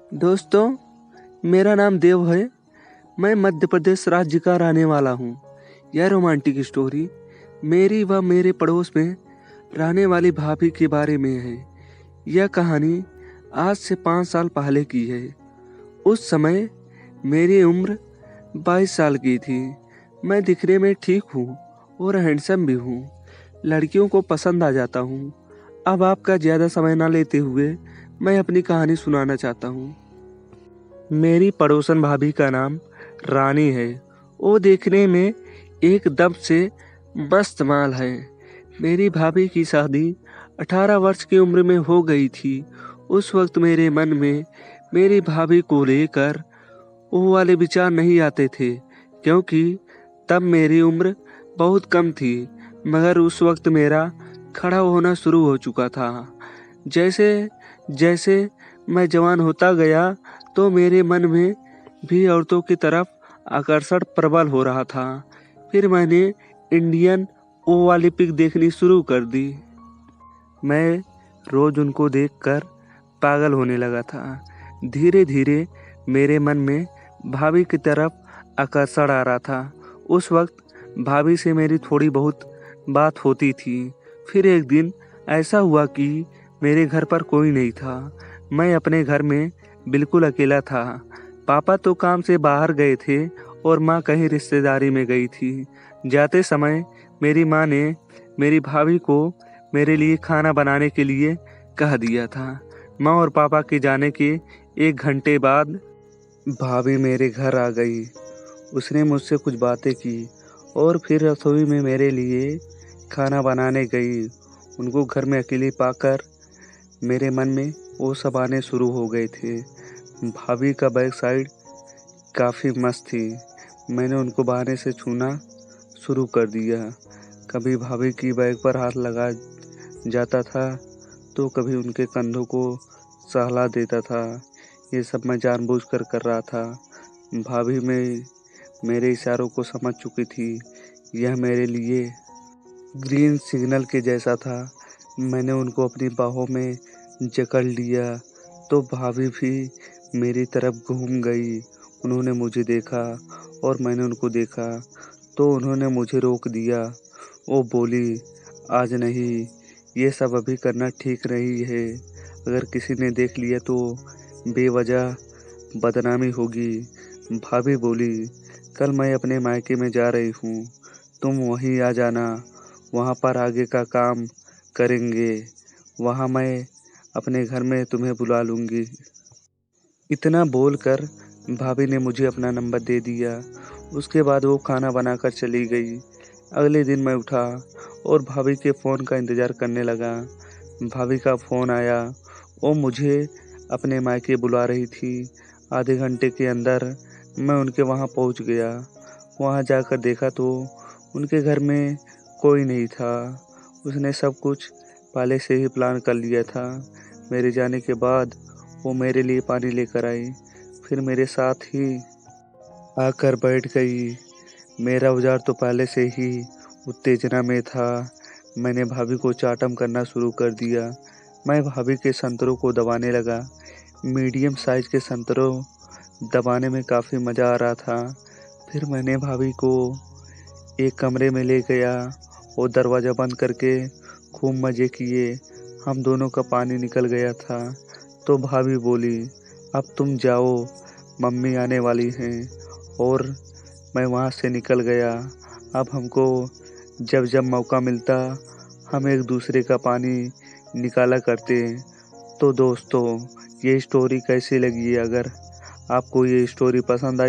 दोस्तों, मेरा नाम देव है। मैं मध्य प्रदेश राज्य का रहने वाला हूँ। यह रोमांटिक स्टोरी मेरी व मेरे पड़ोस में रहने वाली भाभी के बारे में है। यह कहानी आज से 5 साल पहले की है। उस समय मेरी उम्र 22 साल की थी। मैं दिखने में ठीक हूँ और हैंडसम भी हूँ। लड़कियों को पसंद आ जाता हूँ। अब आपका ज़्यादा समय ना लेते हुए मैं अपनी कहानी सुनाना चाहता हूँ। मेरी पड़ोसन भाभी का नाम रानी है। वो देखने में एकदम से मस्त माल है। मेरी भाभी की शादी 18 वर्ष की उम्र में हो गई थी। उस वक्त मेरे मन में मेरी भाभी को लेकर वो वाले विचार नहीं आते थे, क्योंकि तब मेरी उम्र बहुत कम थी। मगर उस वक्त मेरा खड़ा होना शुरू हो चुका था। जैसे जैसे मैं जवान होता गया तो मेरे मन में भी औरतों की तरफ आकर्षण प्रबल हो रहा था। फिर मैंने इंडियन ओलंपिक देखनी शुरू कर दी। मैं रोज उनको देखकर पागल होने लगा था। धीरे धीरे मेरे मन में भाभी की तरफ आकर्षण आ रहा था। उस वक्त भाभी से मेरी थोड़ी बहुत बात होती थी। फिर एक दिन ऐसा हुआ कि मेरे घर पर कोई नहीं था। मैं अपने घर में बिल्कुल अकेला था। पापा तो काम से बाहर गए थे और माँ कहीं रिश्तेदारी में गई थी। जाते समय मेरी माँ ने मेरी भाभी को मेरे लिए खाना बनाने के लिए कह दिया था। माँ और पापा के जाने के 1 घंटे बाद भाभी मेरे घर आ गई। उसने मुझसे कुछ बातें की और फिर रसोई में मेरे लिए खाना बनाने गई। उनको घर में अकेले पाकर मेरे मन में वो सब आने शुरू हो गए थे। भाभी का बैक साइड काफ़ी मस्त थी। मैंने उनको बहाने से छूना शुरू कर दिया। कभी भाभी की बैक पर हाथ लगा जाता था तो कभी उनके कंधों को सहला देता था। ये सब मैं जानबूझकर कर रहा था। भाभी में मेरे इशारों को समझ चुकी थी। यह मेरे लिए ग्रीन सिग्नल के जैसा था। मैंने उनको अपनी बाहों में जकड़ लिया तो भाभी भी मेरी तरफ घूम गई। उन्होंने मुझे देखा और मैंने उनको देखा तो उन्होंने मुझे रोक दिया। वो बोली, आज नहीं, ये सब अभी करना ठीक नहीं है। अगर किसी ने देख लिया तो बेवजह बदनामी होगी। भाभी बोली, कल मैं अपने मायके में जा रही हूँ, तुम वहीं आ जाना। वहाँ पर आगे का काम करेंगे। वहाँ मैं अपने घर में तुम्हें बुला लूँगी। इतना बोलकर भाभी ने मुझे अपना नंबर दे दिया। उसके बाद वो खाना बनाकर चली गई। अगले दिन मैं उठा और भाभी के फ़ोन का इंतज़ार करने लगा। भाभी का फ़ोन आया। वो मुझे अपने मायके बुला रही थी। आधे घंटे के अंदर मैं उनके वहाँ पहुँच गया। वहाँ जाकर देखा तो उनके घर में कोई नहीं था। उसने सब कुछ पहले से ही प्लान कर लिया था। मेरे जाने के बाद वो मेरे लिए पानी लेकर आई, फिर मेरे साथ ही आकर बैठ गई। मेरा औजार तो पहले से ही उत्तेजना में था। मैंने भाभी को चाटम करना शुरू कर दिया। मैं भाभी के संतरों को दबाने लगा। मीडियम साइज के संतरों दबाने में काफ़ी मज़ा आ रहा था। फिर मैंने भाभी को एक कमरे में ले गया और दरवाज़ा बंद करके खूब मज़े किए। हम दोनों का पानी निकल गया था तो भाभी बोली, अब तुम जाओ, मम्मी आने वाली हैं। और मैं वहाँ से निकल गया। अब हमको जब जब मौका मिलता हम एक दूसरे का पानी निकाला करते। तो दोस्तों, ये स्टोरी कैसी लगी? अगर आपको ये स्टोरी पसंद आई